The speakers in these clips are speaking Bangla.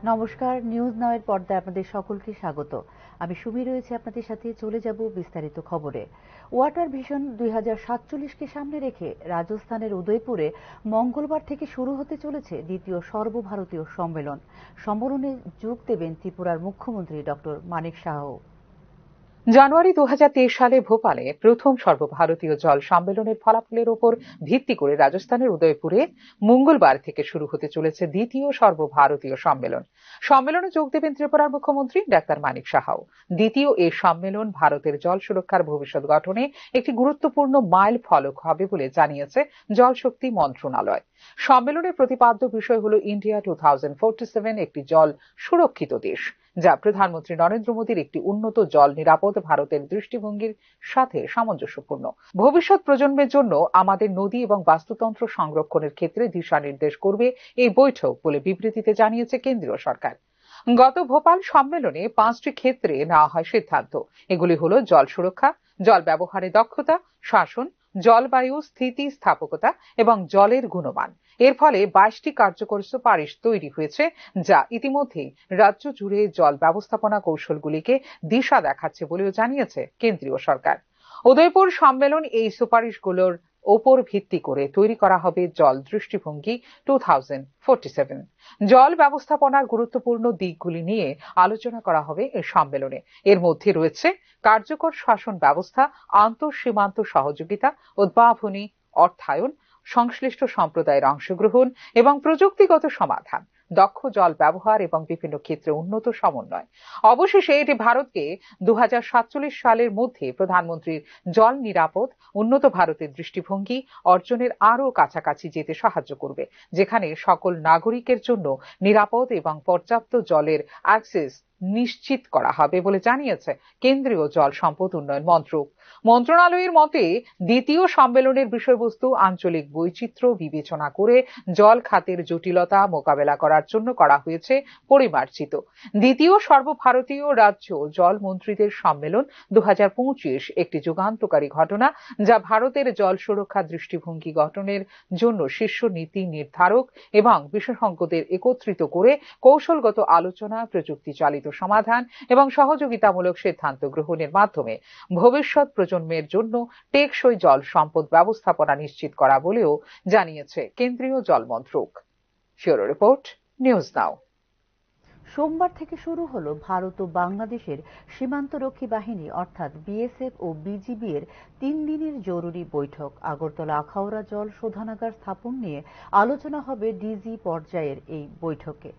নমস্কার, নিউজ নাওয়ের পর্দায় আপনাদের সকলকে স্বাগত। আমি সুমি রয়েছে আপনাদের সাথে। চলে যাব বিস্তারিত খবরে। ওয়াটার ভিশন 2047কে সামনে রেখে রাজস্থানের উদয়পুরে মঙ্গলবার থেকে শুরু হতে চলেছে দ্বিতীয় সর্বভারতীয় সম্মেলন। সম্মেলনে যোগ দেবেন ত্রিপুরার মুখ্যমন্ত্রী ডক্টর মানিক সাহা। জানুয়ারি 2023 সালে ভোপালে প্রথম সর্বভারতীয় জল সম্মেলনের ফলাফলের ওপর ভিত্তি করে রাজস্থানের উদয়পুরে মঙ্গলবার থেকে শুরু হতে চলেছে দ্বিতীয় সর্বভারতীয় সম্মেলন। সম্মেলনে যোগ দেবেন ত্রিপুরার মুখ্যমন্ত্রী ডাক্তার মানিক সাহাও। দ্বিতীয় এই সম্মেলন ভারতের জল সুরক্ষার ভবিষ্যৎ গঠনে একটি গুরুত্বপূর্ণ মাইল ফলক হবে বলে জানিয়েছে জল শক্তি মন্ত্রণালয়। সম্মেলনের প্রতিপাদ্য বিষয় হল ইন্ডিয়া 2047 একটি জল সুরক্ষিত দেশ, যা প্রধানমন্ত্রী নরেন্দ্র মোদীর একটি উন্নত জল নিরাপদ ভারতের দৃষ্টিভঙ্গির সাথে সামঞ্জস্যপূর্ণ। ভবিষ্যৎ প্রজন্মের জন্য আমাদের নদী এবং বাস্তুতন্ত্র সংরক্ষণের ক্ষেত্রে দিশা নির্দেশ করবে এই বৈঠক বলে বিবৃতিতে জানিয়েছে কেন্দ্রীয় সরকার। গত ভোপাল সম্মেলনে 5টি ক্ষেত্রে নেওয়া হয় সিদ্ধান্ত। এগুলি হল জল সুরক্ষা, জল ব্যবহারে দক্ষতা, শাসন, জলবায়ু স্থিতিস্থাপকতা এবং জলের গুণমান। এর ফলে 22টি কার্যকর সুপারিশ তৈরি হয়েছে, যা ইতিমধ্যেই রাজ্য জুড়ে জল ব্যবস্থাপনা কৌশলগুলিকে দিশা দেখাচ্ছে বলেও জানিয়েছে কেন্দ্রীয় সরকার। উদয়পুর সম্মেলন এই সুপারিশগুলোর ওপর ভিত্তি করে তৈরি করা হবে জল দৃষ্টিভঙ্গি 2047। জল ব্যবস্থাপনার গুরুত্বপূর্ণ দিকগুলি নিয়ে আলোচনা করা হবে এই সম্মেলনে। এর মধ্যে রয়েছে কার্যকর শাসন ব্যবস্থা, আন্তঃসীমান্ত সহযোগিতা, উদ্ভাবনী অর্থায়ন, সংশ্লিষ্ট সম্প্রদায়ের অংশগ্রহণ এবং প্রযুক্তিগত সমাধান, দক্ষ জল ব্যবহার এবং বিভিন্ন ক্ষেত্রে উন্নত সমন্বয়। অবশেষে এটি ভারতকে 2047 সালের মধ্যে প্রধানমন্ত্রীর জল নিরাপদ উন্নত ভারতের দৃষ্টিভঙ্গি অর্জনের আরও কাছাকাছি যেতে সাহায্য করবে, যেখানে সকল নাগরিকের জন্য নিরাপদ এবং পর্যাপ্ত জলের অ্যাক্সেস নিশ্চিত করা হবে বলে জানিয়েছে কেন্দ্রীয় জল সম্পদ উন্নয়ন মন্ত্রক। মন্ত্রণালয়ের মতে দ্বিতীয় সম্মেলনের বিষয়বস্তু আঞ্চলিক বৈচিত্র্য বিবেচনা করে জল খাতের জটিলতা মোকাবেলা করার জন্য করা হয়েছে পরিমার্জিত। দ্বিতীয় সর্বভারতীয় রাজ্য জল মন্ত্রীদের সম্মেলন 2025 একটি যুগান্তকারী ঘটনা, যা ভারতের জল সুরক্ষা দৃষ্টিভঙ্গি গঠনের জন্য শীর্ষ নীতি নির্ধারক এবং বিশেষজ্ঞদের একত্রিত করে কৌশলগত আলোচনা, প্রযুক্তি চালিত সমাধান এবং সহযোগিতামূলক সিদ্ধান্ত গ্রহণের মাধ্যমে ভবিষ্যৎ প্রজন্মের জন্য টেকসই জল সম্পদ ব্যবস্থাপনা নিশ্চিত করা বলেও জানিয়েছে কেন্দ্রীয় জল মন্ত্রক। Bureau report, news now. সোমবার থেকে শুরু হলো ভারত ও বাংলাদেশের সীমান্তরক্ষী বাহিনী অর্থাৎ বিএসএফ ও বিজিবি এর 3 দিনের জরুরি বৈঠক। আগরতলা আখাউড়া জল শোধনাগার স্থাপন নিয়ে আলোচনা হবে ডিজি পর্যায়ের এই বৈঠকে।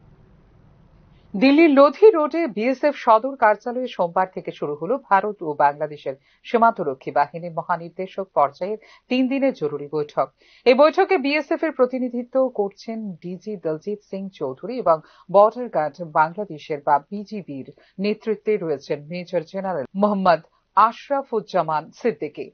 দিল্লির লোধি রোডে বিএসএফ সদর কার্যালয়ে সোমবার থেকে শুরু হলো ভারত ও বাংলাদেশের সীমান্তরক্ষী বাহিনীর মহানির্দেশক পর্যায়ের 3 দিনের জরুরি বৈঠক। এই বৈঠকে বিএসএফ এর প্রতিনিধিত্ব করছেন ডিজি দলজিৎ সিং চৌধুরী এবং বর্ডার গার্ড বাংলাদেশের বা বিজিবির নেতৃত্বে রয়েছেন মেজর জেনারেল মোহাম্মদ আশরাফুজ্জামান সিদ্দিকী।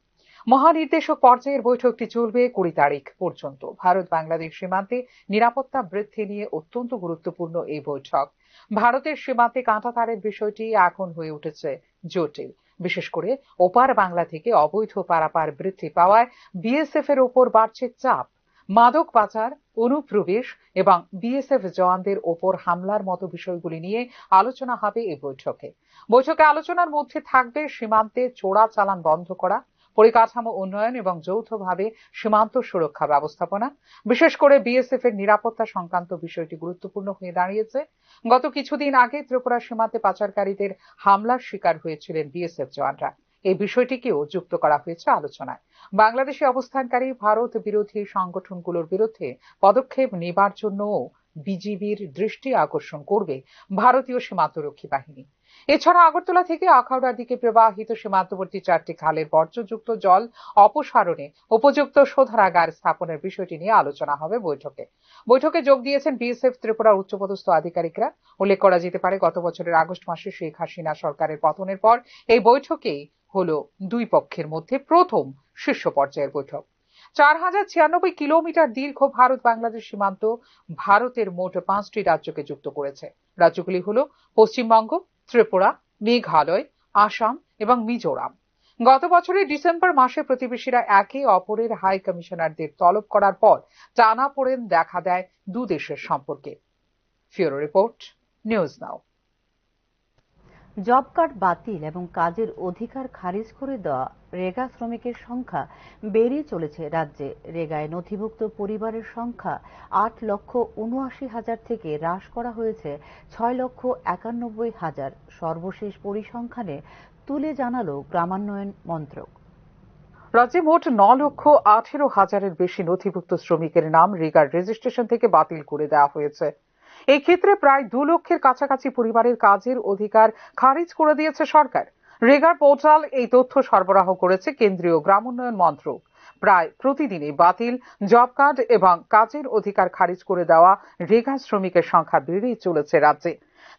মহানির্দেশক পর্যায়ের বৈঠকটি চলবে 20 তারিখ পর্যন্ত। ভারত বাংলাদেশ সীমান্তে নিরাপত্তা বৃদ্ধি নিয়ে অত্যন্ত গুরুত্বপূর্ণ এই বৈঠক। ভারতের সীমান্তে কাঁটাতারের বিষয়টি এখন হয়ে উঠেছে জটিল, বিশেষ করে ওপার বাংলা থেকে অবৈধ পারাপার বৃদ্ধি পাওয়ায় বিএসএফ এর ওপর বাড়ছে চাপ। মাদক পাচার, অনুপ্রবেশ এবং বিএসএফ জওয়ানদের ওপর হামলার মতো বিষয়গুলি নিয়ে আলোচনা হবে এই বৈঠকে। আলোচনার মধ্যে থাকবে সীমান্তে চোরাচালান বন্ধ করা, পরিকাঠামো উন্নয়ন এবং যৌথভাবে সীমান্ত সুরক্ষা ব্যবস্থাপনা। বিশেষ করে বিএসএফ এর নিরাপত্তা সংক্রান্ত বিষয়টি গুরুত্বপূর্ণ হয়ে দাঁড়িয়েছে। গত কিছুদিন আগে ত্রিপুরা সীমান্তে পাচারকারীদের হামলার শিকার হয়েছিলেন বিএসএফ জওয়ানরা। এই বিষয়টিকেও যুক্ত করা হয়েছে আলোচনায়। বাংলাদেশে অবস্থানকারী ভারত বিরোধী সংগঠনগুলোর বিরুদ্ধে পদক্ষেপ নেবার জন্যও বিজিবির দৃষ্টি আকর্ষণ করবে ভারতীয় সীমান্তরক্ষী বাহিনী। এছাড়া আগরতলা থেকে আখাউড়ার দিকে প্রবাহিত সীমান্তবর্তী 4টি খালের বর্জ্যযুক্ত জল অপসারণে উপযুক্ত শোধনাগার স্থাপনের বিষয়টি নিয়ে আলোচনা হবে বৈঠকে যোগ দিয়েছেন বিএসএফ ত্রিপুরার উচ্চপদস্থ আধিকারিকরা। উল্লেখ করা যেতে পারে, গত বছরের আগস্ট মাসে শেখ হাসিনা সরকারের পতনের পর এই বৈঠকেই হলো দুই পক্ষের মধ্যে প্রথম শীর্ষ পর্যায়ের বৈঠক। 4096 কিলোমিটার দীর্ঘ ভারত বাংলাদেশ সীমান্ত ভারতের মোট 5টি রাজ্যকে যুক্ত করেছে। রাজ্যগুলি হলো পশ্চিমবঙ্গ, ত্রিপুরা, মেঘালয়, আসাম এবং মিজোরাম। গত বছরের ডিসেম্বর মাসে প্রতিবেশীরা একে অপরের হাই কমিশনারদের তলব করার পর টানাপোড়েন দেখা দেয় দু দেশের সম্পর্কে। Bureau report, news now. Job card বাতিল এবং কাজের অধিকার খারিজ করে দেওয়া রেগা শ্রমিকের সংখ্যা বেড়েই চলেছে রাজ্যে। রেগায় নথিভুক্ত পরিবারের সংখ্যা 8,79,000 থেকে হ্রাস করা হয়েছে 6,91,000। সর্বশেষ পরিসংখ্যানে তুলে জানালো গ্রামান্বয়ন মন্ত্রক। রাজ্যে মোট 9,18,000-এর বেশি নথিভুক্ত শ্রমিকের নাম রেগার রেজিস্ট্রেশন থেকে বাতিল করে দেওয়া হয়েছে। এই ক্ষেত্রে প্রায় 2 লক্ষের কাছাকাছি পরিবারের কাজের অধিকার খারিজ করে দিয়েছে সরকার। রেগার পোর্টাল এই তথ্য সরবরাহ করেছে কেন্দ্রীয় গ্রামোন্নয়ন মন্ত্রক। প্রায় প্রতিদিনই বাতিল জব কার্ড এবং কাজের অধিকার খারিজ করে দেওয়া রেগা শ্রমিকের সংখ্যা বেড়েই চলেছে রাজ্যে।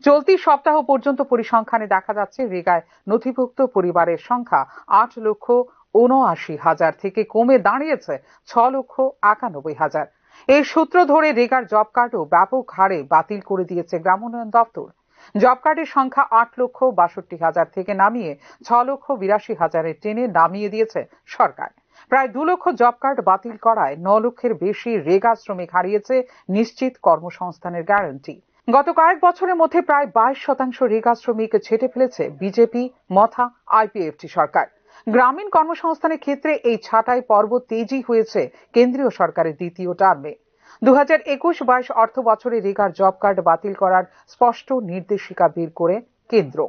চলতি সপ্তাহ পর্যন্ত পরিসংখ্যানে দেখা যাচ্ছে রেগায় নথিভুক্ত পরিবারের সংখ্যা 8,79,000 থেকে কমে দাঁড়িয়েছে 6,91,000। এই সূত্র ধরে রেগার জব কার্ডও ব্যাপক হারে বাতিল করে দিয়েছে গ্রামোন্নয়ন দপ্তর। জব কার্ডের সংখ্যা 8,62,000 থেকে নামিয়ে 6,82,000-এ টেনে নামিয়ে দিয়েছে সরকার। প্রায় 2 লক্ষ জব কার্ড বাতিল করায় 9 লক্ষের বেশি রেগা শ্রমিক হারিয়েছে নিশ্চিত কর্মসংস্থানের গ্যারান্টি। গত কয়েক বছরের মধ্যে প্রায় 22% রেগা শ্রমিক ছেঁটে ফেলেছে বিজেপি মথা আইপিএফটি সরকার। গ্রামীণ কর্মসংস্থানের ক্ষেত্রে এই ছাঁটাই পর্ব তেজি হয়েছে কেন্দ্রীয় সরকারের দ্বিতীয় টার্মে। 2021-22 অর্থ বছরে রেগার জব কার্ড বাতিল করার স্পষ্ট নির্দেশিকা বের করে কেন্দ্র।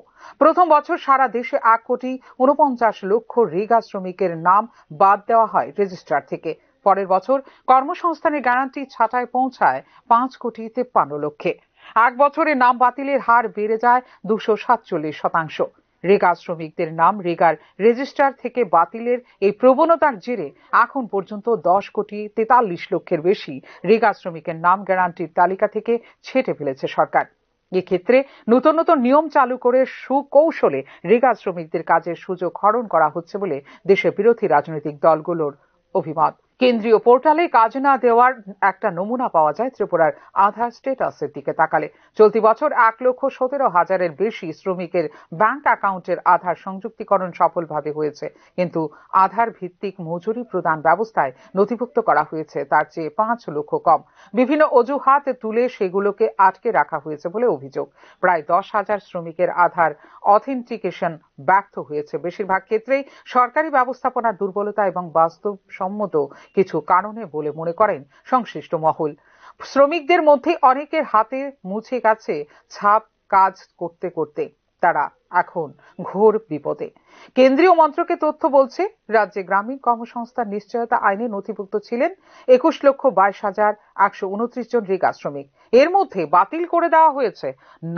প্রথম বছর সারা দেশে 1,49,00,000 রেগা শ্রমিকের নাম বাদ দেওয়া হয় রেজিস্ট্রার থেকে। পরের বছর কর্মসংস্থানের গ্যারান্টি ছাঁটায় পৌঁছায় 5,53,00,000-এ। এক বছরে নাম বাতিলের হার বেড়ে যায় 247%। রেগা শ্রমিকদের নাম রেগার রেজিস্ট্রার থেকে বাতিলের এই প্রবণতার জেরে এখন পর্যন্ত 10,43,00,000-এর বেশি রেগা শ্রমিকের নাম গ্যারান্টির তালিকা থেকে ছেঁটে ফেলেছে সরকার। এক্ষেত্রে নতুন নতুন নিয়ম চালু করে সুকৌশলে রেগা শ্রমিকদের কাজের সুযোগ হরণ করা হচ্ছে বলে দেশের বিরোধী রাজনৈতিক দলগুলোর অভিমত। কেন্দ্রীয় পোর্টালে কাজ না দেওয়ার একটা নমুনা পাওয়া যায় ত্রিপুরার আধার স্ট্যাটাসের দিকে তাকালে। চলতি বছর 1,17,000-এর বেশি শ্রমিকের ব্যাংক অ্যাকাউন্টের আধার সংযুক্তিকরণ সফলভাবে হয়েছে, কিন্তু আধার ভিত্তিক মজুরি প্রদান ব্যবস্থায় নথিভুক্ত করা হয়েছে তার চেয়ে 5 লক্ষ কম। বিভিন্ন অজুহাত তুলে সেগুলোকে আটকে রাখা হয়েছে বলে অভিযোগ। প্রায় 10,000 শ্রমিকের আধার অথেন্টিকেশন ব্যর্থ হয়েছে। বেশিরভাগ ক্ষেত্রেই সরকারি ব্যবস্থাপনার দুর্বলতা এবং বাস্তবসম্মত কিছু কারণে বলে মনে করেন সংশ্লিষ্ট মহল। শ্রমিকদের মধ্যে অনেকের হাতে মুছে গেছে ছাপ কাজ করতে করতে। তারা এখন ঘোর বিপদে। কেন্দ্রীয় মন্ত্রকের তথ্য বলছে রাজ্যে গ্রামীণ কর্মসংস্থান নিশ্চয়তা আইনে নথিভুক্ত ছিলেন 21,22,129 জন রেগা শ্রমিক। এর মধ্যে বাতিল করে দেওয়া হয়েছে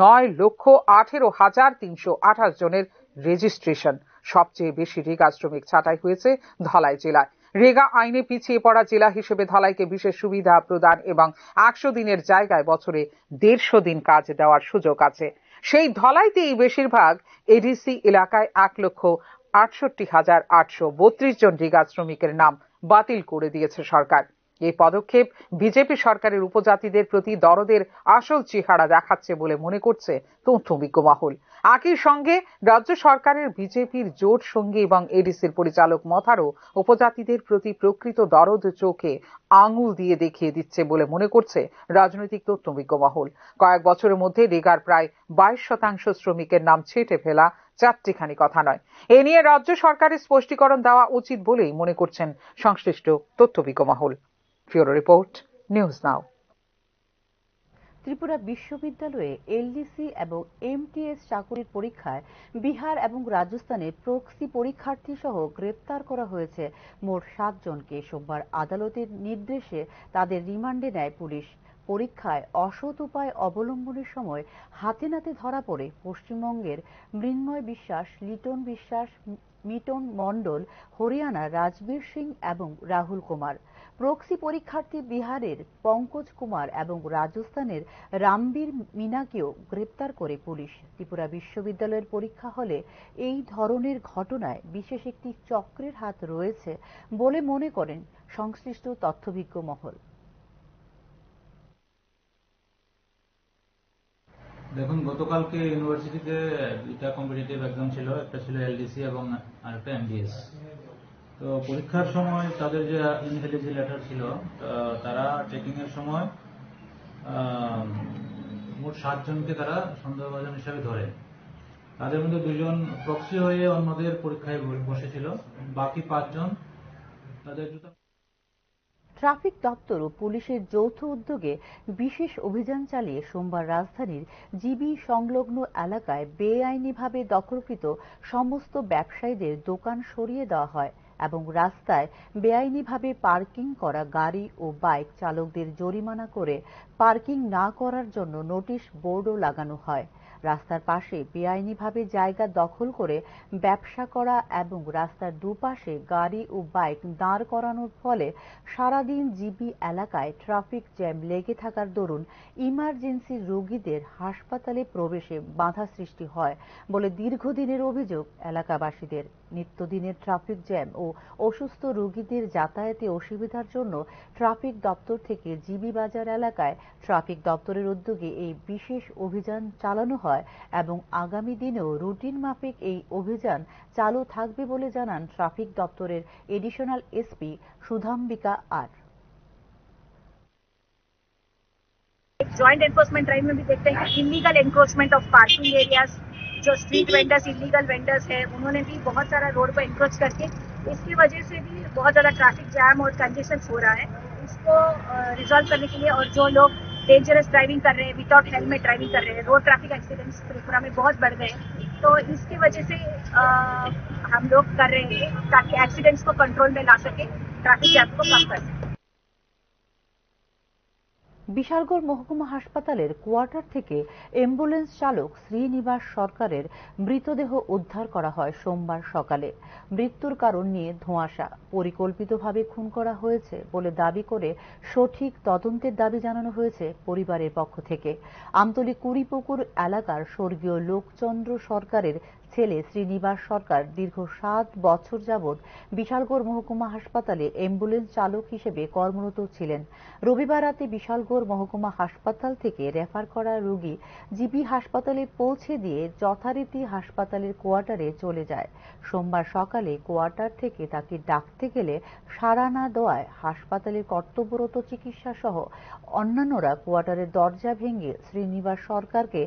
9,18,328 জনের রেজিস্ট্রেশন। সবচেয়ে বেশি রেগা শ্রমিক ছাঁটাই হয়েছে ধলাই জেলায়। রেগা আইনে পিছিয়ে পড়া জেলা হিসেবে ধলাইকে বিশেষ সুবিধা প্রদান এবং 100 দিনের জায়গায় বছরে 150 দিন কাজ দেওয়ার সুযোগ আছে। সেই ধলাইতেই বেশিরভাগ এডিসি এলাকায় 1,68,832 জন রেগা শ্রমিকের নাম বাতিল করে দিয়েছে সরকার। এই পদক্ষেপ বিজেপি সরকারের উপজাতিদের প্রতি দরদের আসল চেহারা দেখাচ্ছে বলে মনে করছে তথ্যবিজ্ঞ মহল। একই সঙ্গে রাজ্য সরকারের বিজেপির জোট সঙ্গী এবং এডিসির পরিচালক মথারও উপজাতিদের প্রতি প্রকৃত দরদ চোখে আঙুল দিয়ে দেখিয়ে দিচ্ছে বলে মনে করছে রাজনৈতিক তথ্যবিজ্ঞ মহল। কয়েক বছরের মধ্যে রেগার প্রায় 22% শ্রমিকের নাম ছেঁটে ফেলা চারটিখানি কথা নয়। এ নিয়ে রাজ্য সরকারের স্পষ্টীকরণ দেওয়া উচিত বলেই মনে করছেন সংশ্লিষ্ট তথ্যবিজ্ঞ মহল। Bureau report, news now. Tripura বিশ্ববিদ্যালয়ে এলডিসি এবং এমটিএস চাকুরির পরীক্ষায় বিহার এবং রাজস্থানের প্রক্সি পরীক্ষার্থী সহ গ্রেপ্তার করা হয়েছে মোট 7 জনকে। সোমবার আদালতের নির্দেশে তাদের রিমান্ডে নেয় পুলিশ। পরীক্ষায় অসৎ উপায় অবলম্বনের সময় হাতে নাতে ধরা পড়ে পশ্চিমবঙ্গের মৃন্ময় বিশ্বাস, লিটন বিশ্বাস, মিটন মণ্ডল, হরিয়ানার রাজবীর সিং এবং রাহুল কুমার। প্রক্সি পরীক্ষার্থী বিহারের পঙ্কজ কুমার এবং রাজস্থানের রামবীর মিনাকেও গ্রেপ্তার করে পুলিশ। ত্রিপুরা বিশ্ববিদ্যালয়ের পরীক্ষা হলে এই ধরনের ঘটনায় বিশেষ একটি চক্রের হাত রয়েছে বলে মনে করেন সংশ্লিষ্ট তথ্যভিজ্ঞ মহল। দেখুন, গতকালকে ইউনিভার্সিটিতে দুইটা কম্পিটিটিভ এক্সাম ছিল, একটা ছিল এলডিসি এবং আরেকটা এমডিএস। তো পরীক্ষার সময় তাদের যে ইনভ্যালিডিটি লেটার ছিল, তারা চেকিং এর সময় মোট মোট 7 জনকে তারা সন্দেহভাজন হিসাবে ধরে। তাদের মধ্যে 2 জন প্রক্সি হয়ে অন্যদের পরীক্ষায় বসেছিল, বাকি 5 জন তাদের ট্রাফিক দপ্তর ও পুলিশের যৌথ উদ্যোগে বিশেষ অভিযান চালিয়ে সোমবার রাজধানীর জিবি সংলগ্ন এলাকায় বেআইনিভাবে দখলকৃত সমস্ত ব্যবসায়ীদের দোকান সরিয়ে দেওয়া হয় এবং রাস্তায় বেআইনিভাবে পার্কিং করা গাড়ি ও বাইক চালকদের জরিমানা করে পার্কিং না করার জন্য নোটিশ বোর্ডও লাগানো হয়। রাস্তার পাশে বেআইনিভাবে জায়গা দখল করে ব্যবসা করা এবং রাস্তার দুপাশে গাড়ি ও বাইক দাঁড় করানোর ফলে সারাদিন জিবি এলাকায় ট্রাফিক জ্যাম লেগে থাকার দরুন ইমার্জেন্সি রোগীদের হাসপাতালে প্রবেশে বাধা সৃষ্টি হয় বলে দীর্ঘদিনের অভিযোগ এলাকাবাসীদের। নিত্যদিনের ট্রাফিক জ্যাম ও অসুস্থ রোগীদের যাতায়াতে অসুবিধার জন্য ট্রাফিক দপ্তর থেকে জিবি বাজার এলাকায় ট্রাফিক দপ্তরের উদ্যোগে এই বিশেষ অভিযান চালানো হয় এবং আগামী দিনেও রুটিন মাফিক এই অভিযান চালু থাকবে বলে জানান ট্রাফিক দপ্তরের এডিশনাল এসপি সুধাম্বিকা আর। जॉइंट एनफोर्समेंट ड्राइव में भी देखते हैं कि illegal encroachment of parking areas, जो स्ट्रीट वेंडर्स इलीगल वेंडर्स है उन्होंने भी बहुत सारा रोड पर एनक्रोच करके इसकी वजह से भी बहुत ज़्यादा ट्रैफिक जैम और कंजेशन हो रहा है। इसको रिजॉल्व करने के लिए और जो लोग डेंजरस ड्राइविंग कर रहे हैं, विदाउट हेलमेट ड्राइविंग कर रहे हैं, रोड ट्रैफिक एक्सीडेंट्स त्रिपुरा में बहुत बढ़ गए हैं, तो इसकी वजह से हम लोग कर रहे हैं ताकि एक्सीडेंट्स को कंट्रोल में ला सके, ट्रैफिक जैम को कम कर सके। বিশালগড় মহকুমা হাসপাতালের কোয়ার্টার থেকে অ্যাম্বুলেন্স চালক শ্রীনিবাস সরকারের মৃতদেহ উদ্ধার করা হয় সোমবার সকালে। মৃত্যুর কারণ নিয়ে ধোঁয়াশা। পরিকল্পিতভাবে খুন করা হয়েছে বলে দাবি করে সঠিক তদন্তের দাবি জানানো হয়েছে পরিবারের পক্ষ থেকে। আমতলী কুড়িপুকুর এলাকার স্বর্গীয় লোকচন্দ্র সরকারের ছেলে শ্রীনিবাস সরকার দীর্ঘ 7 বছর যাবৎ বিশালগড় মহকুমা হাসপাতালে অ্যাম্বুলেন্স চালক হিসেবে কর্মরত ছিলেন। রবিবার রাতে বিশালগড় মহকুমা হাসপাতাল থেকে রেফার করা রোগী জিবি হাসপাতালে পৌঁছে দিয়ে যথারীতি হাসপাতালের কোয়ার্টারে চলে যায়। সোমবার সকালে কোয়ার্টার থেকে তাকে ডাকতে গেলে সাড়া না দেওয়ায় হাসপাতালের কর্তব্যরত চিকিৎসা সহ অন্যান্যরা কোয়ার্টারের দরজা ভেঙে শ্রীনিবাস সরকারকে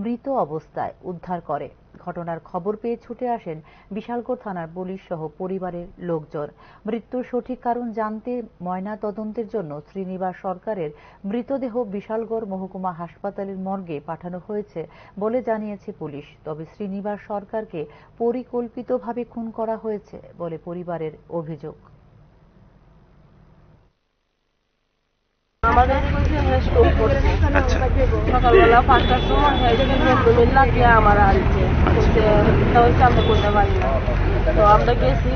মৃত অবস্থায় উদ্ধার করে। ঘটনার খবর পেয়ে ছুটে আসেন বিশালগড় থানার পুলিশ সহ পরিবারের লোকজন। মৃত্যুর সঠিক কারণ জানতে ময়না তদন্তের জন্য শ্রীনিবাস সরকারের মৃতদেহ বিশালগড় মহকুমা হাসপাতালের মর্গে পাঠানো হয়েছে বলে জানিয়েছে পুলিশ। তবে শ্রীনিবাস সরকারকে পরিকল্পিতভাবে খুন করা হয়েছে বলে পরিবারের অভিযোগ। আমাদের স্টোভ করছে সকালবেলা 5টার সময় লাগিয়ে আমার আনছে আমরা করতে পারি না, তো আমরা গেছি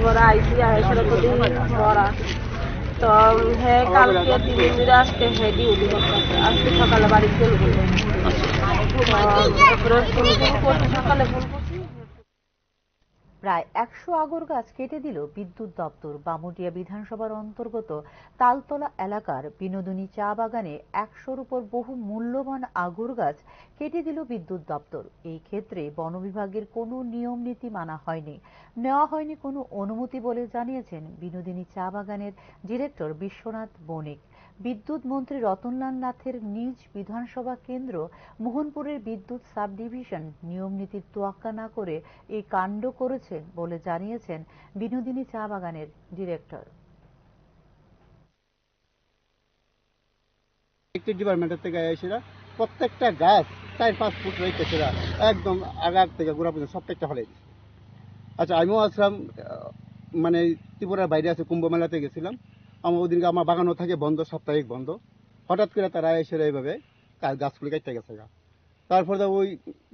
পরে আইসি সেটা তো মরা, তো হ্যাঁ কালকে 3 দিন ধরে আজকে হ্যাঁ ডিউটি করতেছে, আজকে সকালে বাড়ি চলে গেছে, সকালে ফোন করছি। প্রায় 100 আগর গাছ কেটে দিল বিদ্যুৎ দপ্তর। বামুটিয়া বিধানসভার অন্তর্গত তালতলা এলাকার বিনোদিনী চা বাগানে 100-র উপর বহু মূল্যবান আগর গাছ কেটে দিল বিদ্যুৎ দপ্তর। এই ক্ষেত্রে বন বিভাগের কোনো নিয়ম নীতি মানা হয়নি, নেওয়া হয়নি কোনো অনুমতি বলে জানিয়েছেন বিনোদিনী চা বাগানের ডিরেক্টর বিশ্বনাথ বণিক। বিদ্যুৎ মন্ত্রী রতনলাল নাথের নিজ বিধানসভা কেন্দ্র মোহনপুরের বিদ্যুৎ সাব ডিভিশন নিয়ম নীতির তোয়াক্কা না করে এই কাণ্ড করেছে বলে জানিয়েছেন বিনোদিনী চা বাগানের ডিরেক্টর। ইলেকট্রিক ডিপার্টমেন্টের থেকে এসেরা প্রত্যেকটা গাছ 4-5 ফুট রয়েছে, একদম আগার থেকে গোড়া পর্যন্ত প্রত্যেকটা হলে। আচ্ছা, আমিও আসলাম মানে ত্রিপুরার বাইরে আছে, কুম্ভ মেলাতে গেছিলাম। আমার ওদিনকে আমার বাগানও থাকে বন্ধ, সাপ্তাহিক বন্ধ। হঠাৎ করে তারা এসে এইভাবে গাছগুলি কাটতে গেছে। তারপরে ওই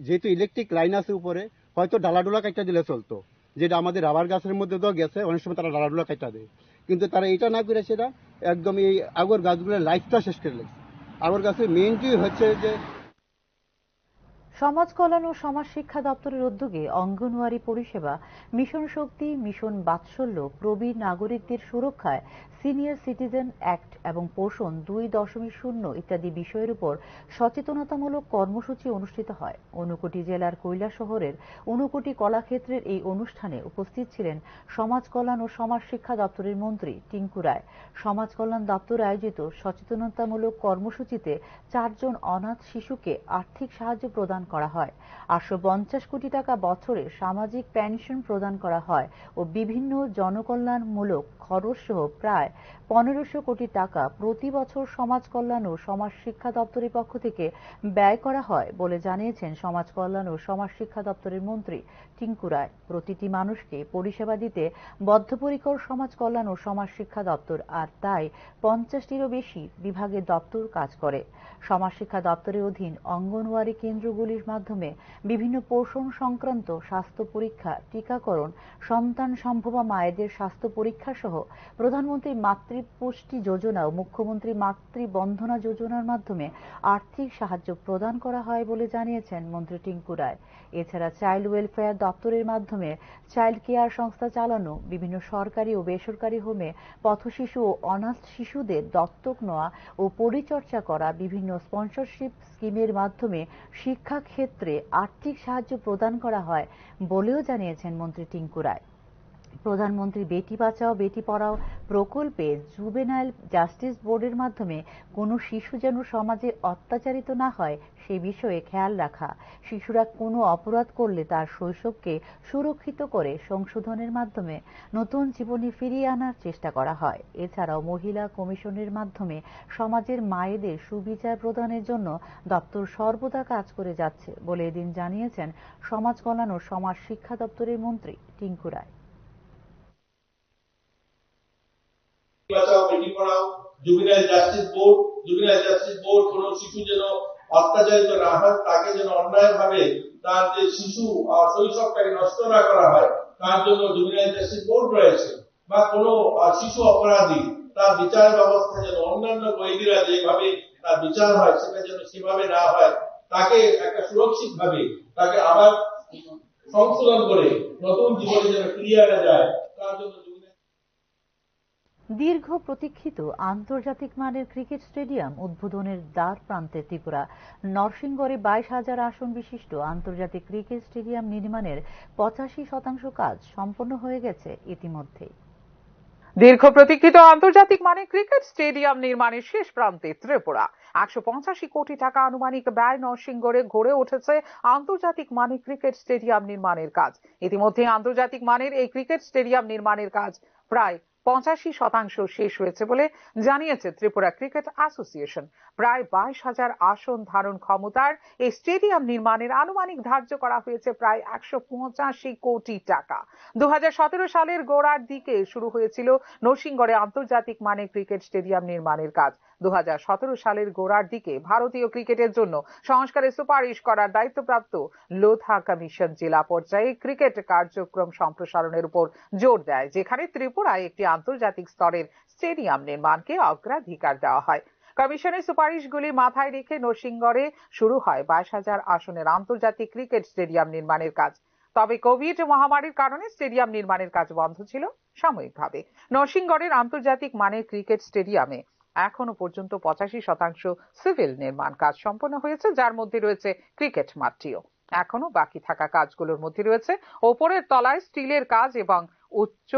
যেহেতু ইলেকট্রিক লাইন আছে উপরে, হয়তো ডালাডোলা কাটতে দিলে চলতো, যেটা আমাদের রাবার গাছের মধ্যে তো গেছে, অনেক সময় তারা ডালাডোলা কাটতে দেয়, কিন্তু তারা এটা না করে সেটা একদম এই আগর গাছগুলোর লাইফটা শেষ করে লেগেছে। আগর গাছের মেইনটি হচ্ছে যে সমাজ কল্যাণ ও সমাজ শিক্ষা দপ্তরের উদ্যোগে অঙ্গনওয়াড়ি পরিষেবা, মিশন শক্তি, মিশন বাৎসল্য, প্রবীণ নাগরিকদের সুরক্ষায় সিনিয়র সিটিজেন অ্যাক্ট এবং পোষণ 2.0 ইত্যাদি বিষয়ের উপর সচেতনতামূলক কর্মসূচি অনুষ্ঠিত হয়। ঊনকোটি জেলার কৈলাসহরের ঊনকোটি কলাক্ষেত্রের এই অনুষ্ঠানে উপস্থিত ছিলেন সমাজ কল্যাণ ও সমাজ শিক্ষা দপ্তরের মন্ত্রী টিঙ্কু রায়। সমাজ কল্যাণ দপ্তর আয়োজিত সচেতনতামূলক কর্মসূচিতে 4 জন অনাথ শিশুকে আর্থিক সাহায্য প্রদান করা হয়। 850 কোটি টাকা বছরে সামাজিক পেনশন প্রদান করা হয় ও বিভিন্ন জনকল্যাণমূলক খরচ সহ প্রায় 1500 কোটি টাকা প্রতি বছর সমাজ কল্যাণ ও সমাজ শিক্ষা দপ্তরের পক্ষ থেকে ব্যয় করা হয় বলে জানিয়েছেন সমাজ কল্যাণ ও সমাজ শিক্ষা দপ্তরের মন্ত্রী টিঙ্কু রায়। প্রতিটি মানুষকে পরিষেবা দিতে বদ্ধপরিকর সমাজ কল্যাণ ও সমাজ শিক্ষা দপ্তর, আর তাই 50টিরও বেশি বিভাগের দপ্তর কাজ করে। সমাজ শিক্ষা দপ্তরের অধীন অঙ্গনওয়াড়ি কেন্দ্রগুলির মাধ্যমে বিভিন্ন পোষণ সংক্রান্ত স্বাস্থ্য পরীক্ষা, টিকাকরণ, সন্তান সম্ভবা মায়েদের স্বাস্থ্য পরীক্ষা সহ প্রধানমন্ত্রী মাতৃপুষ্টি যোজনা ও মুখ্যমন্ত্রী মাতৃবন্ধনা যোজনার মাধ্যমে আর্থিক সাহায্য প্রদান করা হয় বলে জানিয়েছেন মন্ত্রী টিঙ্কু রায়। এছাড়া চাইল্ড ওয়েলফেয়ার দপ্তরের মাধ্যমে চাইল্ড কেয়ার সংস্থা চালানো, বিভিন্ন সরকারি ও বেসরকারি হোমে পথশিশু ও অনাথ শিশুদের দত্তক নেওয়া ও পরিচর্যা করা, বিভিন্ন স্পন্সরশিপ স্কিমের মাধ্যমে শিক্ষা ক্ষেত্রে আর্থিক সাহায্য প্রদান করা হয় বলেও জানিয়েছেন মন্ত্রী টিঙ্কু রায়। প্রধানমন্ত্রী বেটি বাঁচাও বেটি পড়াও প্রকল্পে জুভেনাইল জাস্টিস বোর্ডের মাধ্যমে কোনো শিশু যেন সমাজে অত্যাচারিত না হয় সে বিষয়ে খেয়াল রাখা, শিশুরা কোনো অপরাধ করলে তার শৈশবকে সুরক্ষিত করে সংশোধনের মাধ্যমে নতুন জীবনে ফিরিয়ে আনার চেষ্টা করা হয়। এছাড়াও মহিলা কমিশনের মাধ্যমে সমাজের মায়েদের সুবিচার প্রদানের জন্য দপ্তর সর্বদা কাজ করে যাচ্ছে বলে এদিন জানিয়েছেন সমাজ কল্যাণ ও সমাজ শিক্ষা দপ্তরের মন্ত্রী টিঙ্কু রায়। Bachao Beti Padhao, juvenile justice board কোন শিশু যেন অত্যাচারিত না হয়, তাকে যেন অন্যায়ভাবে তার যে শিশু শৈশবটাকে নষ্ট না করা হয়, তার জন্য জুভেনাইল জাস্টিস বোর্ড রয়েছে। বা কোন শিশু অপরাধী তার বিচার ব্যবস্থা যেন অন্যান্য কয়েদিরা যেভাবে তার বিচার হয় সেটা যেন সেভাবে না হয়, তাকে একটা সুরক্ষিত ভাবে তাকে আবার সংশোধন করে নতুন জীবনে যেন ফিরিয়ে আনা যায় তার জন্য দীর্ঘ প্রতীক্ষিত আন্তর্জাতিক মানের ক্রিকেট স্টেডিয়াম উদ্বোধনের দ্বার প্রান্তে ত্রিপুরা। নরসিংগড়ে 22,000 আসন বিশিষ্ট আন্তর্জাতিক ক্রিকেট স্টেডিয়াম নির্মাণের 85% কাজ সম্পন্ন হয়ে গেছে ইতিমধ্যেই। দীর্ঘ প্রতীক্ষিত আন্তর্জাতিক মানের ক্রিকেট স্টেডিয়াম নির্মাণের শেষ প্রান্তে ত্রিপুরা। 185 কোটি টাকা আনুমানিক ব্যয় নরসিংগড়ে গড়ে উঠেছে আন্তর্জাতিক মানের ক্রিকেট স্টেডিয়াম নির্মাণের কাজ। ইতিমধ্যে আন্তর্জাতিক মানের এই ক্রিকেট স্টেডিয়াম নির্মাণের কাজ প্রায় 85% শেষ হয়েছে বলে জানিয়েছে ত্রিপুরা ক্রিকেট অ্যাসোসিয়েশন। প্রায় 22,000 আসন ধারণ ক্ষমতার এই স্টেডিয়াম নির্মাণের আনুমানিক ধার্য করা হয়েছে প্রায় 185 কোটি টাকা। 2017 সালের গোড়ার দিকে শুরু হয়েছিল নরসিংগড়ে আন্তর্জাতিক মানের ক্রিকেট স্টেডিয়াম নির্মাণের কাজ। 2017 সালের গোড়ার দিকে ভারতীয় ক্রিকেটের জন্য সংস্কারের সুপারিশ করার দায়িত্বপ্রাপ্ত লোধা কমিশন জেলা পর্যায়ে ক্রিকেট কার্যক্রম সম্প্রসারণের উপর জোর দেয়, যেখানে ত্রিপুরায় একটি আন্তর্জাতিক স্তরের স্টেডিয়াম নির্মাণকে অগ্রাধিকার দেওয়া হয়। কমিশনের সুপারিশগুলি মাথায় রেখে নরসিংগড়ে শুরু হয় 22,000 আসনের আন্তর্জাতিক ক্রিকেট স্টেডিয়াম নির্মাণের কাজ। তবে কোভিড মহামারীর কারণে স্টেডিয়াম নির্মাণের কাজ বন্ধ ছিল সাময়িকভাবে। নরসিংগড়ের আন্তর্জাতিক মানের ক্রিকেট স্টেডিয়ামে এখনো পর্যন্ত 85% সিভিল নির্মাণ কাজ সম্পন্ন হয়েছে, যার মধ্যে রয়েছে ক্রিকেট মাঠটিও। এখনো বাকি থাকা কাজগুলোর মধ্যে রয়েছে ওপরের তলায় স্টিলের কাজ এবং উচ্চ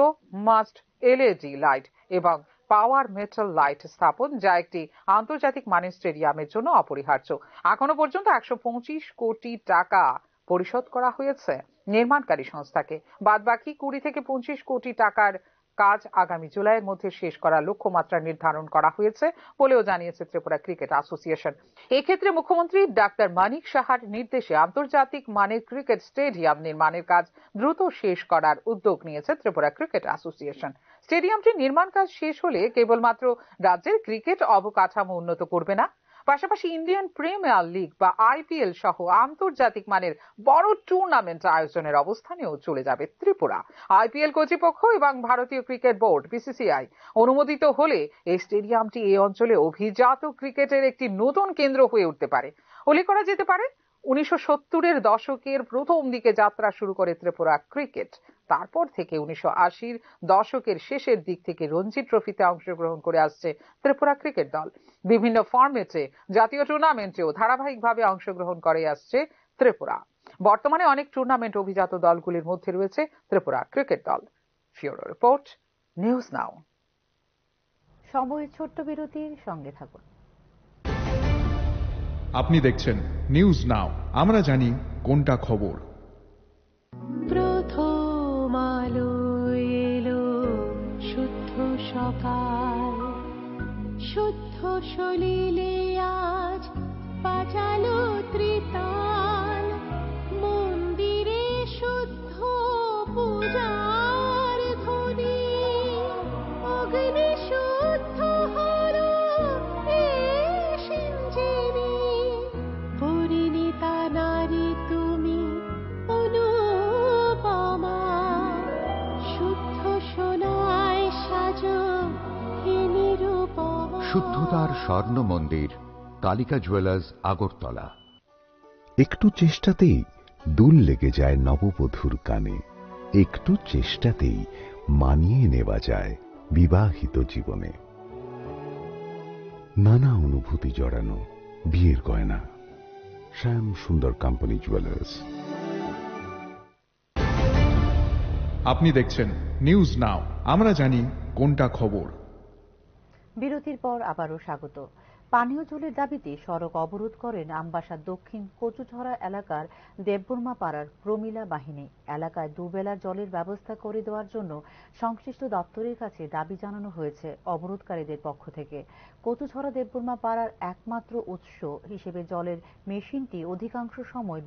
মাস্ট এলইডি লাইট এবং পাওয়ার মেটাল লাইট স্থাপন, যা একটি আন্তর্জাতিক মানের স্টেডিয়ামের জন্য অপরিহার্য। এখনো পর্যন্ত 125 কোটি টাকা পরিশোধ করা হয়েছে নির্মাণকারী সংস্থাকে। বাদবাকি 20 থেকে 25 কোটি টাকার কাজ আগামী জুলাইয়ের মধ্যে শেষ করার লক্ষ্যমাত্রা নির্ধারণ করা হয়েছে বলেও জানিয়েছে ত্রিপুরা ক্রিকেট অ্যাসোসিয়েশন। এক্ষেত্রে মুখ্যমন্ত্রী ডাক্তার মানিক সাহার নির্দেশে আন্তর্জাতিক মানের ক্রিকেট স্টেডিয়াম নির্মাণের কাজ দ্রুত শেষ করার উদ্যোগ নিয়েছে ত্রিপুরা ক্রিকেট অ্যাসোসিয়েশন। স্টেডিয়ামটির নির্মাণ কাজ শেষ হলে কেবলমাত্র রাজ্যের ক্রিকেট অবকাঠামো উন্নত করবে না, পাশাপাশি ইন্ডিয়ান প্রিমিয়ার লিগ বা আইপিএল সহ আন্তর্জাতিক মানের বড় টুর্নামেন্ট আয়োজনের অবস্থানেও চলে যাবে ত্রিপুরা। আইপিএল কর্তৃপক্ষ এবং ভারতীয় ক্রিকেট বোর্ড বিসিসিআই অনুমোদিত হলে এই স্টেডিয়ামটি এই অঞ্চলে অভিজাত ক্রিকেটের একটি নতুন কেন্দ্র হয়ে উঠতে পারে। উল্লেখ করা যেতে পারে 1970-এর দশকের প্রথম দিকে যাত্রা শুরু করে ত্রিপুরা ক্রিকেট। তারপর থেকে 1980-র দশকের শেষের দিক থেকে রঞ্জি ট্রফিতে অংশগ্রহণ করে আসছে ত্রিপুরা ক্রিকেট দল। বিভিন্ন ফরম্যাটে জাতীয় টুর্নামেন্টেও ধারাবাহিকভাবে অংশগ্রহণ করে আসছে ত্রিপুরা। বর্তমানে অনেক টুর্নামেন্ট অভিজাত দলগুলির মধ্যে রয়েছে ত্রিপুরা ক্রিকেট দল। ফিউরো রিপোর্ট, নিউজ নাও। সময়ের ছোট্ট বিরতির সঙ্গে থাকুন। আপনি দেখছেন নিউজ নাও, আমরা জানি কোনটা খবর। প্রথম আলো এলো শুদ্ধ সকাল, শুদ্ধ সলিলে আজ বাজালো ত্রিতাল, মন্দিরে শুদ্ধ পূজার ধ্বনি, অগ্নি শুদ্ধ হলো সিঞ্জিনী, পরিণীতা নারী তুমি অনুপমা, শুদ্ধ সোনায় সাজো হে নিরুপমা। শুদ্ধতার স্বর্ণ মন্দির, কালিকা জুয়েলার্স, আগরতলা। একটু চেষ্টাতেই দুল লেগে যায় নববধূর কানে, একটু চেষ্টাতেই মানিয়ে নেওয়া যায় বিবাহিত জীবনে। নানা অনুভূতি জড়ানো বিয়ের গয়না, শ্যাম সুন্দর কোম্পানি জুয়েলার্স। আপনি দেখছেন নিউজ নাও, আমরা জানি কোনটা খবর। বিরতির পর আবারও স্বাগত। পানীয় জলের দাবিতে সড়ক অবরোধ করেন আমবাসা দক্ষিণ কচুছড়া এলাকার দেববর্মা পাড়ার প্রমিলা বাহিনী। এলাকায় দুবেলা জলের ব্যবস্থা করে দেওয়ার জন্য সংশ্লিষ্ট দপ্তরের কাছে দাবি জানানো হয়েছে অবরোধকারীদের পক্ষ থেকে। কচুছড়া দেববর্মা পাড়ার একমাত্র উৎস হিসেবে জলের মেশিনটি অধিকাংশ সময়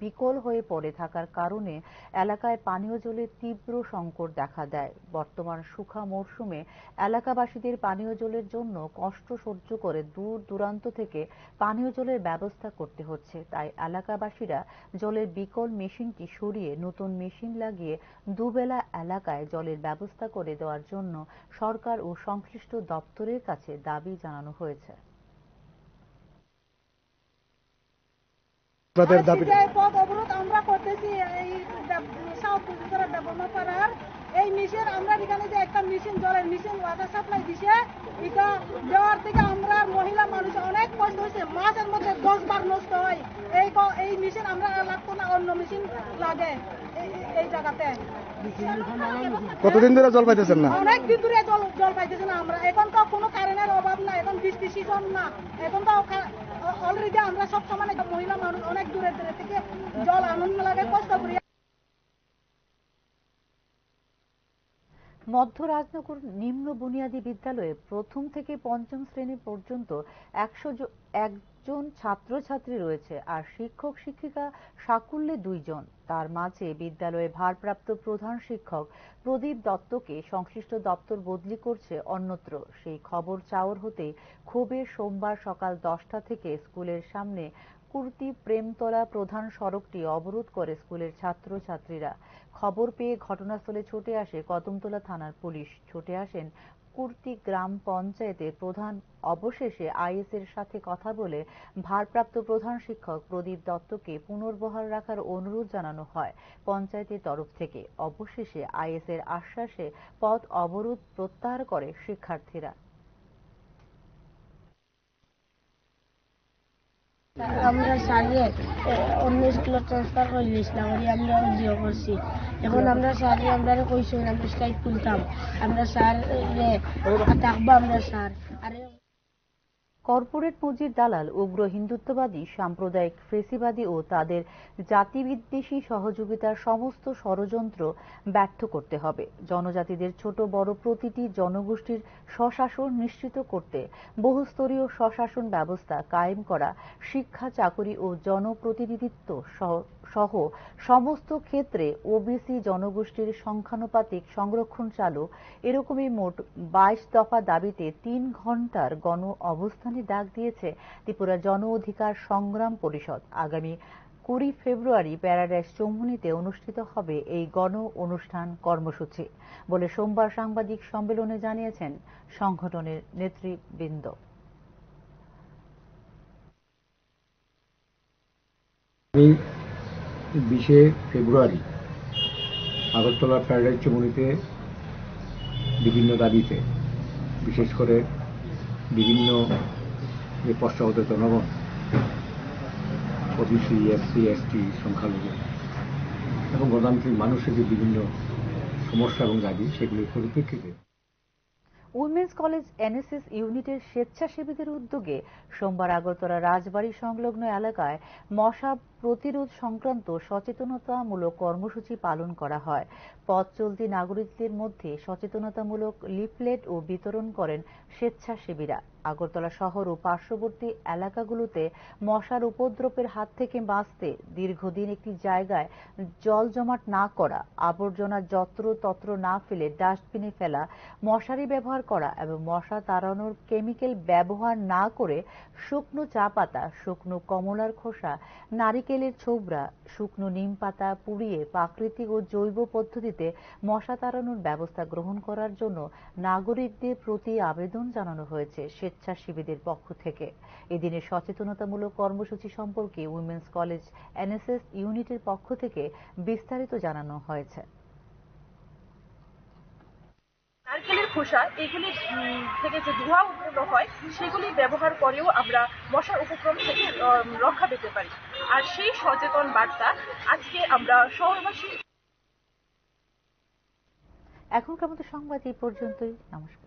বিকল হয়ে পড়ে থাকার কারণে এলাকায় পানীয় জলের তীব্র সংকট দেখা দেয়। বর্তমান শুখা মরশুমে এলাকাবাসীদের পানীয় জলের জন্য কষ্ট সহ্য করে দূর দূরান্ত থেকে পানীয় জলের ব্যবস্থা করতে হচ্ছে। তাই এলাকাবাসীরা জলের বিকল মেশিনটি সরিয়ে নতুন মেশিন লাগিয়ে দুবেলা এলাকায় জলের ব্যবস্থা করে দেওয়ার জন্য সরকার ও সংশ্লিষ্ট দপ্তরের কাছে দাবি জানানো হয়েছে। আমরা করতেছি এই এই মেশিন, আমরা এখানে যে একটা মেশিন জলের মেশিন ওয়াটার সাপ্লাই দিছে, এটা দেওয়ার থেকে আমরা মহিলা মানুষ অনেক কষ্ট হয়েছে। মাসের মধ্যে 10 বার নষ্ট হয়। এই মেশিন আমরা লাগতো না, অন্য মেশিন লাগে এই জায়গাতে। কতদিন ধরে জল পাইতেছেন না? অনেক দিন ধরে জল পাইতেছে না আমরা। এখন তো কোনো কারেন্টের অভাব না, এখন বৃষ্টি সিজন না, এখন তো অলরেডি আমরা সব সময় মহিলা মানুষ অনেক দূরে দূরে থেকে জল আনন্দ লাগে, কষ্ট করি। মধ্য রাজনগর নিম্ন বুনিয়াদী বিদ্যালয়ে প্রথম থেকে পঞ্চম শ্রেণী পর্যন্ত 101 জন ছাত্রছাত্রী রয়েছে, আর শিক্ষক শিক্ষিকা সাকুল্যে 2 জন। তার মাঝে বিদ্যালয়ে ভারপ্রাপ্ত প্রধান শিক্ষক প্রদীপ দত্তকে সংশ্লিষ্ট দপ্তর বদলি করছে অন্যত্র। সেই খবর চাউর হতে ক্ষোভে সোমবার সকাল 10টা থেকে স্কুলের সামনে কুর্তি প্রেমতলা প্রধান সড়কটি অবরোধ করে স্কুলের ছাত্রছাত্রীরা। খবর পেয়ে ঘটনাস্থলে ছুটে আসে কদমতলা থানার পুলিশ। ছুটে আসেন কুর্তি গ্রাম পঞ্চায়েতের প্রধান। অবশেষে আইএস এর সাথে কথা বলে ভারপ্রাপ্ত প্রধান শিক্ষক প্রদীপ দত্তকে পুনর্বহাল রাখার অনুরোধ জানানো হয় পঞ্চায়েতের তরফ থেকে। অবশেষে আইএস এর আশ্বাসে পথ অবরোধ প্রত্যাহার করে শিক্ষার্থীরা। আমরা স্যারে অন্য স্কুলে ট্রান্সফার করে দিয়েছিলাম, আমরা অভিযোগ করছি। এখন আমরা স্যারে আমরা কইছি আমরা স্ট্রাইক তুলতাম, আমরা স্যার থাকবো, আমরা স্যার। কর্পোরেট পুঁজির দালাল, উগ্র হিন্দুত্ববাদী, সাম্প্রদায়িক ফেসিবাদী ও তাদের জাতিবিদ্বেষী সহযোগিতার সমস্ত ষড়যন্ত্র ব্যর্থ করতে হবে। জনজাতিদের ছোট বড় প্রতিটি জনগোষ্ঠীর স্বশাসন নিশ্চিত করতে বহুস্তরীয় স্বশাসন ব্যবস্থা কায়েম করা, শিক্ষা, চাকুরি ও জনপ্রতিনিধিত্ব সহ সমস্ত ক্ষেত্রে ওবিসি জনগোষ্ঠীর সংখ্যানুপাতিক সংরক্ষণ চালু, এরকমই মোট 22 দফা দাবিতে 3 ঘণ্টার গণ অবস্থানে ডাক দিয়েছে ত্রিপুরা জন অধিকার সংগ্রাম পরিষদ। আগামী 20 ফেব্রুয়ারি প্যারাডাইস চৌমুহনীতে অনুষ্ঠিত হবে এই গণ অনুষ্ঠান কর্মসূচি বলে সোমবার সাংবাদিক সম্মেলনে জানিয়েছেন সংগঠনের নেতৃবৃন্দ। আমি 20শে ফেব্রুয়ারি আগরতলা প্যারাডাইস চমুনিতে বিভিন্ন দাবিতে, বিশেষ করে বিভিন্ন যে পশ্চাৎ জনগণ, ওবিসি, এসসি, এসটি, সংখ্যালঘু এবং গণতান্ত্রিক মানুষের যে বিভিন্ন সমস্যা এবং দাবি, সেগুলির পরিপ্রেক্ষিতে উইমেন্স কলেজ এনএসএস ইউনিটের স্বেচ্ছাসেবীদের উদ্যোগে সোমবার আগরতলা রাজবাড়ী সংলগ্ন এলাকায় মশা প্রতিরোধ সংক্রান্ত সচেতনতামূলক কর্মসূচি পালন করা হয়। পথ চলতি নাগরিকদের মধ্যে সচেতনতামূলক লিফলেট ও বিতরণ করেন স্বেচ্ছাসেবীরা। আগরতলা শহর ও পার্শ্ববর্তী এলাকাগুলোতে মশার উপদ্রবের হাত থেকে বাঁচতে দীর্ঘদিন একটি জায়গায় জল জমাট না করা, আবর্জনা যত্রতত্র না ফেলে ডাস্টবিনে ফেলা, মশারি ব্যবহার করা এবং মশা তাড়ানোর কেমিক্যাল ব্যবহার না করে শুকনো চা পাতা, শুকনো কমলার খোসা, নারিকেলের ছোবড়া, শুকনো নিম পাতা পুড়িয়ে প্রাকৃতিক ও জৈব পদ্ধতিতে মশা তাড়ানোর ব্যবস্থা গ্রহণ করার জন্য নাগরিকদের প্রতি আবেদন জানানো হয়েছে স্বেচ্ছাসেবীদের পক্ষ থেকে। এদিনের সচেতনতামূলক কর্মসূচি সম্পর্কে উইমেন্স কলেজ এনএসএস ইউনিটের পক্ষ থেকে বিস্তারিত জানানো হয়েছে। নারকেলের খোসা এগুলি থেকে যে ধোঁয়া উৎপন্ন হয় সেগুলি ব্যবহার করেও আমরা মশার উপক্রম থেকে রক্ষা পেতে পারি। আর সেই সচেতন বার্তা আজকে আমরা শহরবাসী। এখনকার মতো সংবাদ এই পর্যন্তই। নমস্কার।